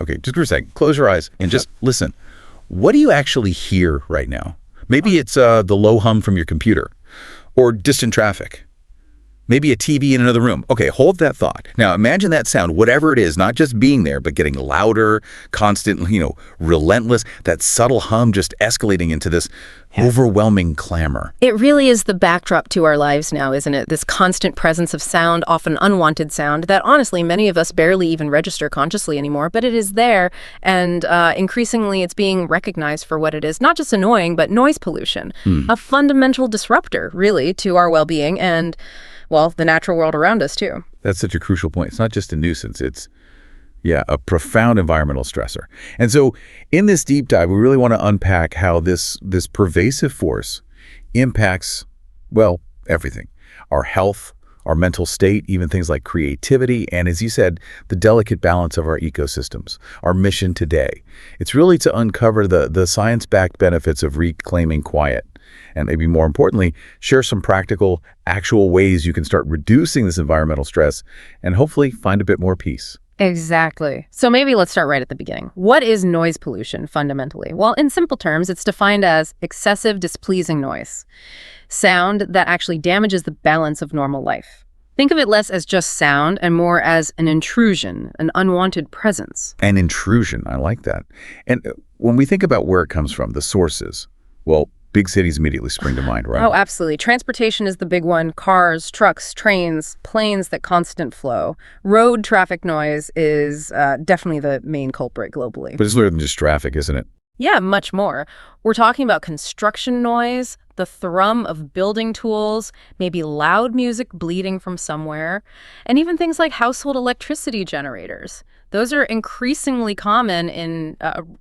Okay, just for a second. Close your eyes and just listen. What do you actually hear right now? Maybe it's the low hum from your computer or distant traffic. Maybe a TV in another room. Okay, hold that thought. Now imagine that sound, whatever it is, not just being there, but getting louder, constant, relentless, that subtle hum just escalating into this overwhelming clamor. It really is the backdrop to our lives now, isn't it? This constant presence of sound, often unwanted sound, that honestly many of us barely even register consciously anymore, but it is there, and increasingly it's being recognized for what it is, not just annoying, but noise pollution. A fundamental disruptor, really, to our well-being and, well, the natural world around us, too. That's such a crucial point. It's not just a nuisance. It's, a profound environmental stressor. And so in this deep dive, we really want to unpack how this pervasive force impacts, well, everything. Our health, our mental state, even things like creativity, and as you said, the delicate balance of our ecosystems. Our mission today, it's really to uncover the science-backed benefits of reclaiming quiet. And maybe more importantly, share some practical, actual ways you can start reducing this environmental stress and hopefully find a bit more peace. Exactly. So maybe let's start right at the beginning. What is noise pollution fundamentally? Well, in simple terms, it's defined as excessive, displeasing noise. Sound that actually damages the balance of normal life. Think of it less as just sound and more as an intrusion, an unwanted presence. An intrusion, I like that. And when we think about where it comes from, the sources, well, big cities immediately spring to mind, right? Oh, absolutely. Transportation is the big one. Cars, trucks, trains, planes, that constant flow. Road traffic noise is definitely the main culprit globally. But it's more than just traffic, isn't it? Yeah, much more. We're talking about construction noise, the thrum of building tools, maybe loud music bleeding from somewhere, and even things like household electricity generators. Those are increasingly common in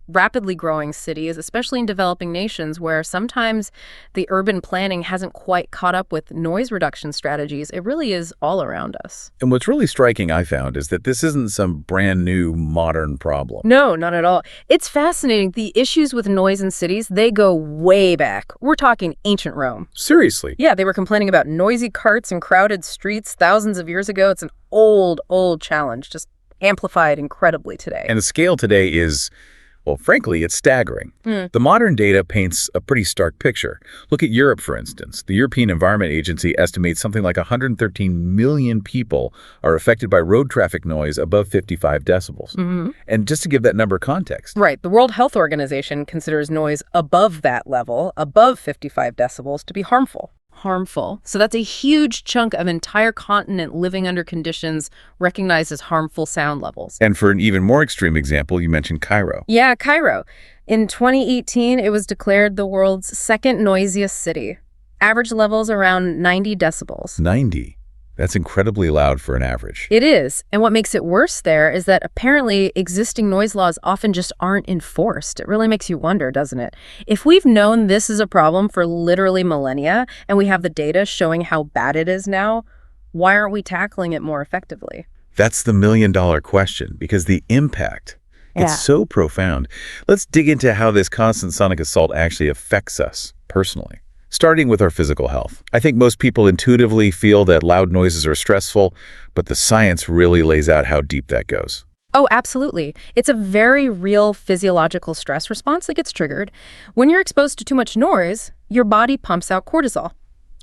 rapidly growing cities, especially in developing nations where sometimes the urban planning hasn't quite caught up with noise reduction strategies. It really is all around us. And what's really striking, I found, is that this isn't some brand new modern problem. No, not at all. It's fascinating. The issues with noise in cities, they go way back. We're talking ancient Rome. Seriously? Yeah, they were complaining about noisy carts and crowded streets thousands of years ago. It's an old, old challenge, just amplified incredibly today. And the scale today is, well, frankly, it's staggering. The modern data paints a pretty stark picture. Look at Europe, for instance. The European Environment Agency estimates something like 113 million people are affected by road traffic noise above 55 decibels. And just to give that number context. Right. The World Health Organization considers noise above that level, above 55 decibels, to be harmful. So that's a huge chunk of entire continent living under conditions recognized as harmful sound levels. And for an even more extreme example, you mentioned Cairo. Yeah, Cairo. In 2018, it was declared the world's second noisiest city. Average levels around 90 decibels. 90? That's incredibly loud for an average. It is. And what makes it worse there is that apparently existing noise laws often just aren't enforced. It really makes you wonder, doesn't it? If we've known this is a problem for literally millennia, and we have the data showing how bad it is now, why aren't we tackling it more effectively? That's the million-dollar question, because the impact, it's so profound. Let's dig into how this constant sonic assault actually affects us personally. Starting with our physical health. I think most people intuitively feel that loud noises are stressful, but the science really lays out how deep that goes. Oh, absolutely. It's a very real physiological stress response that gets triggered. When you're exposed to too much noise, your body pumps out cortisol,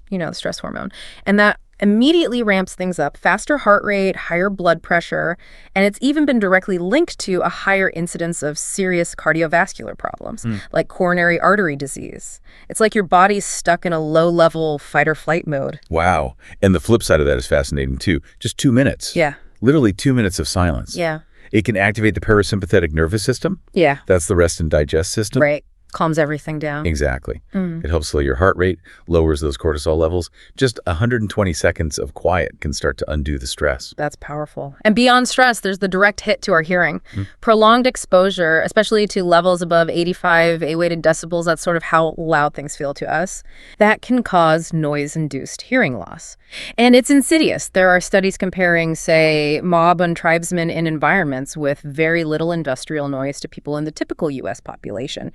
the stress hormone, and that immediately ramps things up, faster heart rate, higher blood pressure, and it's even been directly linked to a higher incidence of serious cardiovascular problems, like coronary artery disease. It's like your body's stuck in a low-level fight-or-flight mode. Wow. And the flip side of that is fascinating, too. Just 2 minutes. Yeah. Literally 2 minutes of silence. Yeah. It can activate the parasympathetic nervous system. Yeah. That's the rest and digest system. Right. Calms everything down. Exactly. It helps slow your heart rate, lowers those cortisol levels. Just 120 seconds of quiet can start to undo the stress. That's powerful. And beyond stress, there's the direct hit to our hearing. Prolonged exposure, especially to levels above 85 A-weighted decibels, that's sort of how loud things feel to us, that can cause noise-induced hearing loss. And it's insidious. There are studies comparing, say, mob and tribesmen in environments with very little industrial noise to people in the typical U.S. population.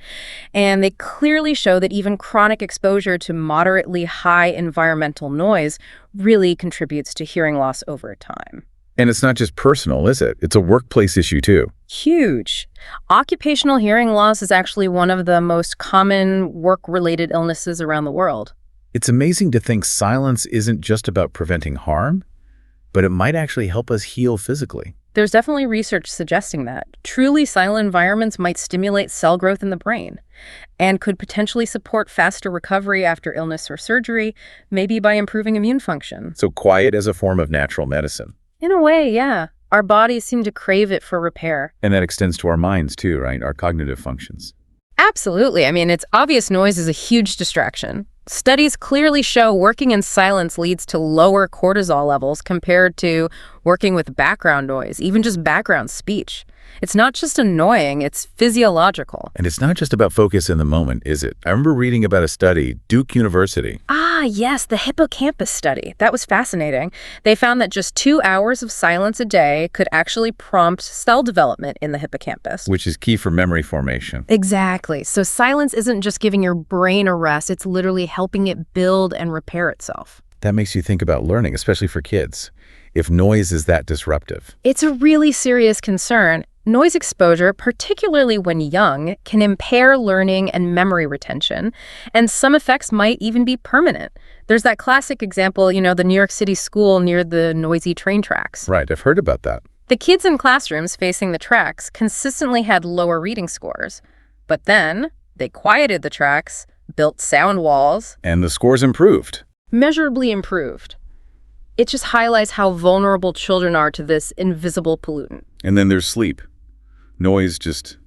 And they clearly show that even chronic exposure to moderately high environmental noise really contributes to hearing loss over time. And it's not just personal, is it? It's a workplace issue, too. Huge. Occupational hearing loss is actually one of the most common work-related illnesses around the world. It's amazing to think silence isn't just about preventing harm, but it might actually help us heal physically. There's definitely research suggesting that. Truly silent environments might stimulate cell growth in the brain and could potentially support faster recovery after illness or surgery, maybe by improving immune function. So quiet as a form of natural medicine. In a way, yeah. Our bodies seem to crave it for repair. And that extends to our minds, too, right? Our cognitive functions. Absolutely. I mean, it's obvious noise is a huge distraction. Studies clearly show working in silence leads to lower cortisol levels compared to working with background noise, even just background speech. It's not just annoying, it's physiological. And it's not just about focus in the moment, is it? I remember reading about a study, Duke University. Ah, yes, the hippocampus study. That was fascinating. They found that just 2 hours of silence a day could actually prompt cell development in the hippocampus. Which is key for memory formation. Exactly. So silence isn't just giving your brain a rest, it's literally helping it build and repair itself. That makes you think about learning, especially for kids, if noise is that disruptive. It's a really serious concern. Noise exposure, particularly when young, can impair learning and memory retention, and some effects might even be permanent. There's that classic example, the New York City school near the noisy train tracks. Right, I've heard about that. The kids in classrooms facing the tracks consistently had lower reading scores, but then they quieted the tracks, built sound walls, And the scores improved. measurably improved. It just highlights how vulnerable children are to this invisible pollutant. And then there's sleep. Noise just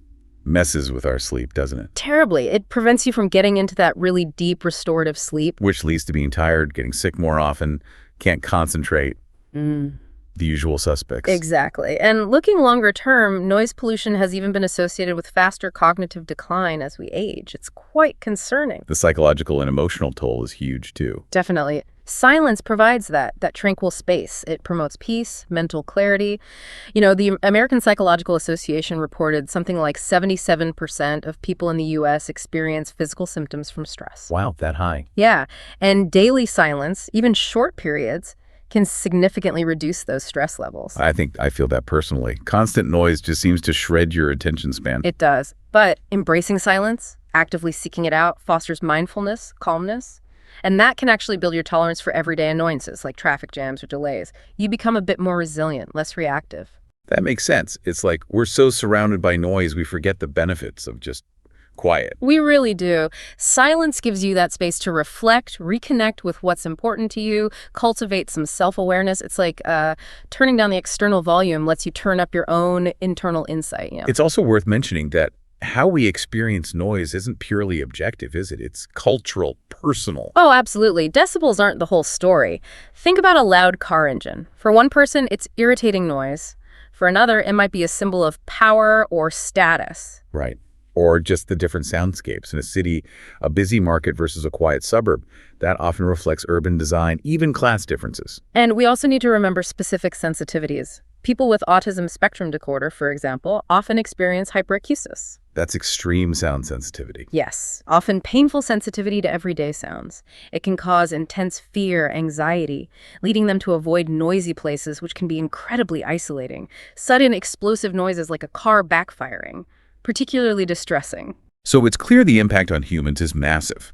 messes with our sleep, doesn't it? Terribly. It prevents you from getting into that really deep restorative sleep. Which leads to being tired, getting sick more often, can't concentrate. The usual suspects. Exactly. And looking longer term, noise pollution has even been associated with faster cognitive decline as we age. It's quite concerning. The psychological and emotional toll is huge, too. Definitely. Silence provides that tranquil space. It promotes peace, mental clarity. The American Psychological Association reported something like 77% of people in the U.S. experience physical symptoms from stress. Wow, that high. Yeah, and daily silence, even short periods, can significantly reduce those stress levels. I think I feel that personally. Constant noise just seems to shred your attention span. It does. But embracing silence, actively seeking it out, fosters mindfulness, calmness. And that can actually build your tolerance for everyday annoyances like traffic jams or delays. You become a bit more resilient, less reactive. That makes sense. It's like we're so surrounded by noise, we forget the benefits of just quiet. We really do. Silence gives you that space to reflect, reconnect with what's important to you, cultivate some self-awareness. It's like turning down the external volume lets you turn up your own internal insight. It's also worth mentioning that how we experience noise isn't purely objective, is it? It's cultural, personal. Oh, absolutely. Decibels aren't the whole story. Think about a loud car engine. For one person, it's irritating noise. For another, it might be a symbol of power or status. Right. Or just the different soundscapes. In a city, a busy market versus a quiet suburb, that often reflects urban design, even class differences. And we also need to remember specific sensitivities. People with autism spectrum disorder, for example, often experience hyperacusis. That's extreme sound sensitivity. Yes, often painful sensitivity to everyday sounds. It can cause intense fear, anxiety, leading them to avoid noisy places, which can be incredibly isolating. Sudden explosive noises like a car backfiring, particularly distressing. So it's clear the impact on humans is massive.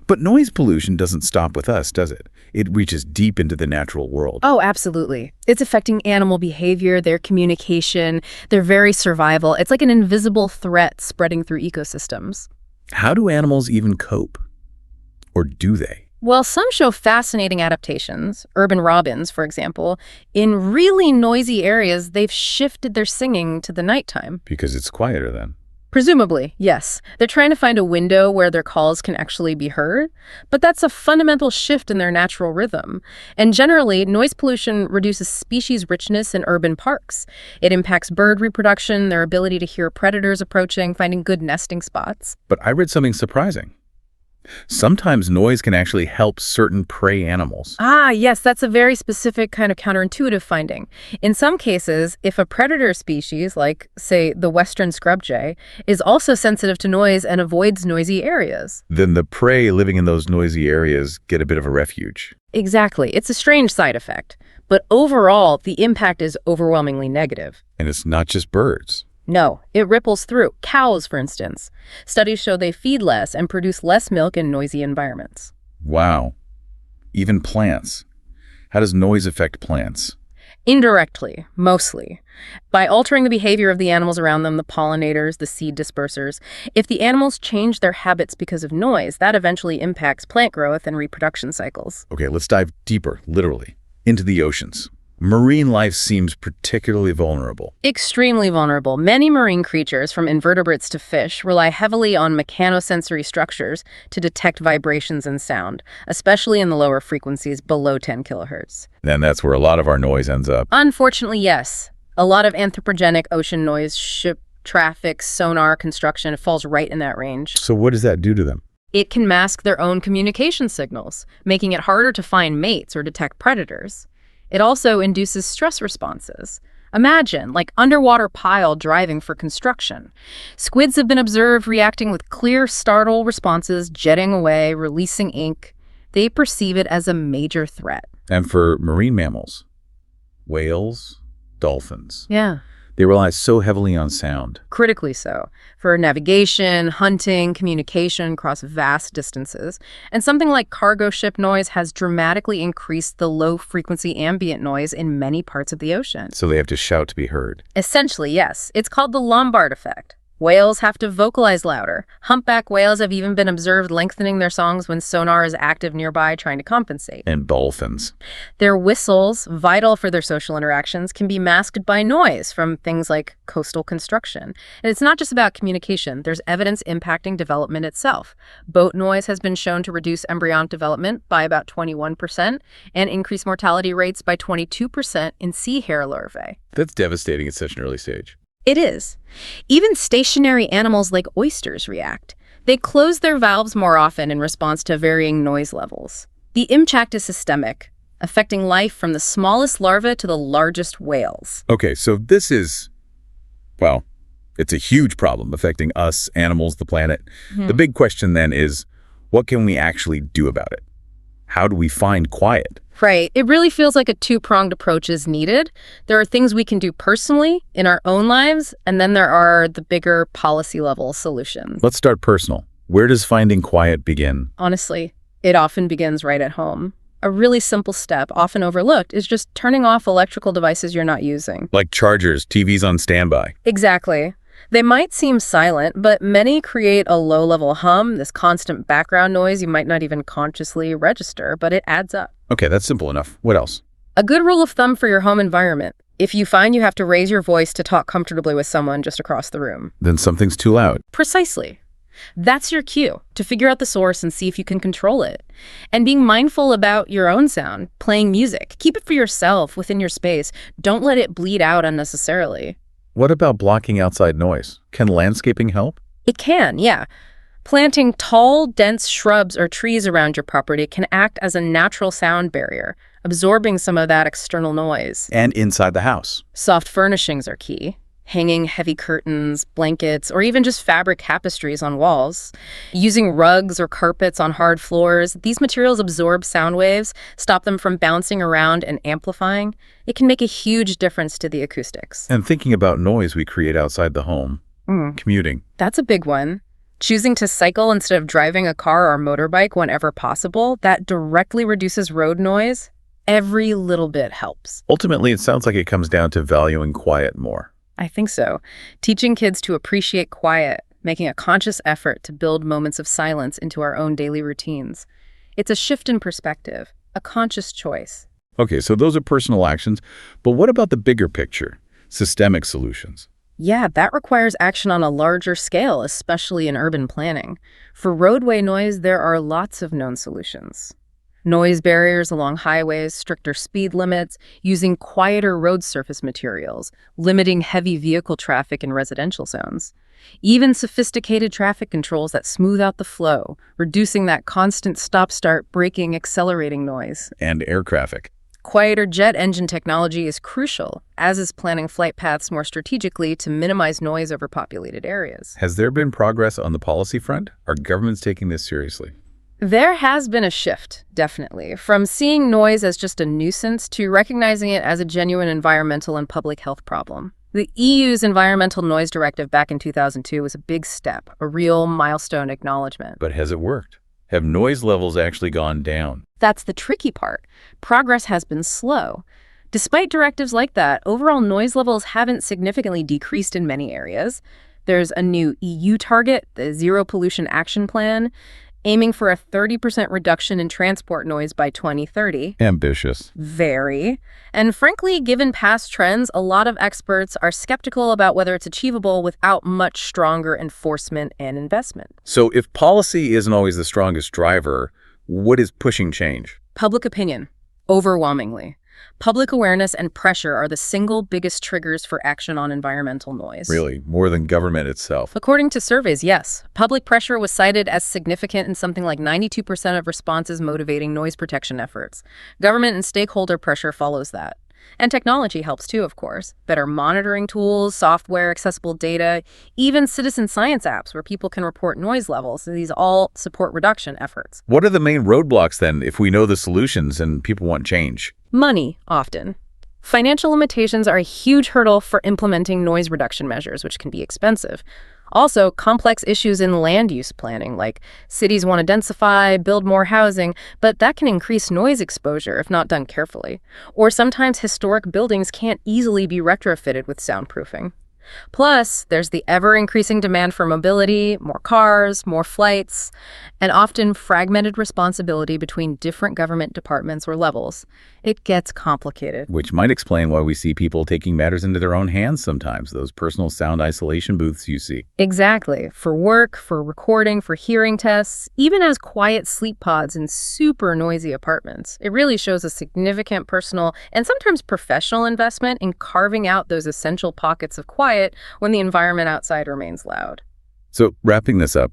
But noise pollution doesn't stop with us, does it? It reaches deep into the natural world. Oh, absolutely. It's affecting animal behavior, their communication, their very survival. It's like an invisible threat spreading through ecosystems. How do animals even cope? Or do they? Well, some show fascinating adaptations. Urban robins, for example. In really noisy areas, they've shifted their singing to the nighttime. Because it's quieter then. Presumably, yes. They're trying to find a window where their calls can actually be heard, but that's a fundamental shift in their natural rhythm. And generally, noise pollution reduces species richness in urban parks. It impacts bird reproduction, their ability to hear predators approaching, finding good nesting spots. But I read something surprising. Sometimes noise can actually help certain prey animals. Ah, yes, that's a very specific kind of counterintuitive finding. In some cases, if a predator species, like, say, the western scrub jay, is also sensitive to noise and avoids noisy areas. Then the prey living in those noisy areas get a bit of a refuge. Exactly. It's a strange side effect. But overall, the impact is overwhelmingly negative. And it's not just birds. No, it ripples through. Cows, for instance. Studies show they feed less and produce less milk in noisy environments. Wow. Even plants. How does noise affect plants? Indirectly, mostly. By altering the behavior of the animals around them, the pollinators, the seed dispersers. If the animals change their habits because of noise, that eventually impacts plant growth and reproduction cycles. Okay, let's dive deeper, literally, into the oceans. Marine life seems particularly vulnerable. Extremely vulnerable. Many marine creatures, from invertebrates to fish, rely heavily on mechanosensory structures to detect vibrations and sound, especially in the lower frequencies below 10 kilohertz. And that's where a lot of our noise ends up. Unfortunately, yes. A lot of anthropogenic ocean noise, ship traffic, sonar construction, falls right in that range. So what does that do to them? It can mask their own communication signals, making it harder to find mates or detect predators. It also induces stress responses. Imagine, like underwater pile driving for construction. Squids have been observed reacting with clear startle responses, jetting away, releasing ink. They perceive it as a major threat. And for marine mammals, whales, dolphins, Yeah. they rely so heavily on sound. Critically so, for navigation, hunting, communication across vast distances. And something like cargo ship noise has dramatically increased the low-frequency ambient noise in many parts of the ocean. So they have to shout to be heard. Essentially, yes. It's called the Lombard effect. Whales have to vocalize louder. Humpback whales have even been observed lengthening their songs when sonar is active nearby, trying to compensate. And dolphins. Their whistles, vital for their social interactions, can be masked by noise from things like coastal construction. And it's not just about communication. There's evidence impacting development itself. Boat noise has been shown to reduce embryonic development by about 21% and increase mortality rates by 22% in sea hare larvae. That's devastating at such an early stage. It is. Even stationary animals like oysters react. They close their valves more often in response to varying noise levels. The impact is systemic, affecting life from the smallest larvae to the largest whales. Okay, so this is, well, it's a huge problem affecting us, animals, the planet. The big question then is, what can we actually do about it? How do we find quiet? Right. It really feels like a two-pronged approach is needed. There are things we can do personally in our own lives, and then there are the bigger policy-level solutions. Let's start personal. Where does finding quiet begin? Honestly, it often begins right at home. A really simple step, often overlooked, is just turning off electrical devices you're not using. Like chargers, TVs on standby. Exactly. They might seem silent, but many create a low-level hum, this constant background noise you might not even consciously register, but it adds up. Okay, that's simple enough. What else? A good rule of thumb for your home environment. If you find you have to raise your voice to talk comfortably with someone just across the room. Then something's too loud. Precisely. That's your cue to figure out the source and see if you can control it. And being mindful about your own sound, playing music. Keep it for yourself within your space. Don't let it bleed out unnecessarily. What about blocking outside noise? Can landscaping help? It can, yeah. Planting tall, dense shrubs or trees around your property can act as a natural sound barrier, absorbing some of that external noise. And inside the house. Soft furnishings are key. Hanging heavy curtains, blankets, or even just fabric tapestries on walls. Using rugs or carpets on hard floors, these materials absorb sound waves, stop them from bouncing around and amplifying. It can make a huge difference to the acoustics. And thinking about noise we create outside the home. Commuting. That's a big one. Choosing to cycle instead of driving a car or motorbike whenever possible, that directly reduces road noise. Every little bit helps. Ultimately, it sounds like it comes down to valuing quiet more. I think so. Teaching kids to appreciate quiet, making a conscious effort to build moments of silence into our own daily routines. It's a shift in perspective, a conscious choice. Okay, so those are personal actions, but what about the bigger picture? Systemic solutions. Yeah, that requires action on a larger scale, especially in urban planning. For roadway noise, there are lots of known solutions. Noise barriers along highways, stricter speed limits, using quieter road surface materials, limiting heavy vehicle traffic in residential zones. Even sophisticated traffic controls that smooth out the flow, reducing that constant stop-start, braking, accelerating noise. And air traffic. Quieter jet engine technology is crucial, as is planning flight paths more strategically to minimize noise over populated areas. Has there been progress on the policy front? Are governments taking this seriously? There has been a shift, definitely, from seeing noise as just a nuisance to recognizing it as a genuine environmental and public health problem. The EU's Environmental Noise Directive back in 2002 was a big step, a real milestone acknowledgement. But has it worked? Have noise levels actually gone down? That's the tricky part. Progress has been slow. Despite directives like that, overall noise levels haven't significantly decreased in many areas. There's a new EU target, the Zero Pollution Action Plan, aiming for a 30% reduction in transport noise by 2030. Ambitious. Very. And frankly, given past trends, a lot of experts are skeptical about whether it's achievable without much stronger enforcement and investment. So if policy isn't always the strongest driver, what is pushing change? Public opinion, overwhelmingly. Public awareness and pressure are the single biggest triggers for action on environmental noise. Really, more than government itself. According to surveys, yes. Public pressure was cited as significant in something like 92% of responses motivating noise protection efforts. Government and stakeholder pressure follows that. And technology helps too, of course. Better monitoring tools, software, accessible data, even citizen science apps where people can report noise levels. These all support reduction efforts. What are the main roadblocks then if we know the solutions and people want change? Money, often. Financial limitations are a huge hurdle for implementing noise reduction measures, which can be expensive. Also, complex issues in land use planning, like cities want to densify, build more housing, but that can increase noise exposure if not done carefully. Or sometimes historic buildings can't easily be retrofitted with soundproofing. Plus, there's the ever-increasing demand for mobility, more cars, more flights, and often fragmented responsibility between different government departments or levels. It gets complicated. Which might explain why we see people taking matters into their own hands sometimes, those personal sound isolation booths you see. Exactly. For work, for recording, for hearing tests, even as quiet sleep pods in super noisy apartments. It really shows a significant personal and sometimes professional investment in carving out those essential pockets of quiet when the environment outside remains loud. So wrapping this up,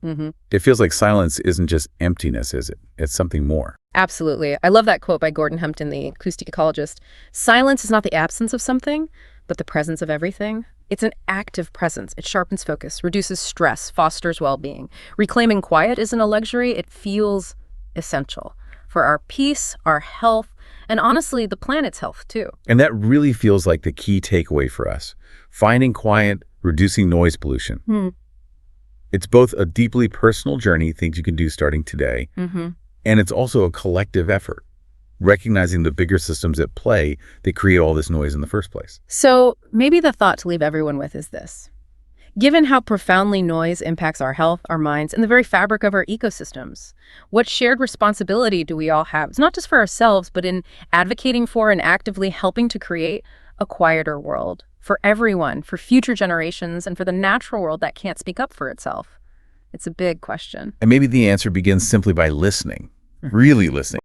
It feels like silence isn't just emptiness, is it? It's something more. Absolutely. I love that quote by Gordon Hempton, the acoustic ecologist. Silence is not the absence of something, but the presence of everything. It's an active presence. It sharpens focus, reduces stress, fosters well-being. Reclaiming quiet isn't a luxury. It feels essential for our peace, our health, and honestly, the planet's health too. And that really feels like the key takeaway for us. Finding quiet, reducing noise pollution. It's both a deeply personal journey, things you can do starting today, and it's also a collective effort, recognizing the bigger systems at play that create all this noise in the first place. So maybe the thought to leave everyone with is this. Given how profoundly noise impacts our health, our minds, and the very fabric of our ecosystems, what shared responsibility do we all have? It's not just for ourselves, but in advocating for and actively helping to create a quieter world for everyone, for future generations, and for the natural world that can't speak up for itself? It's a big question. And maybe the answer begins simply by listening, really listening.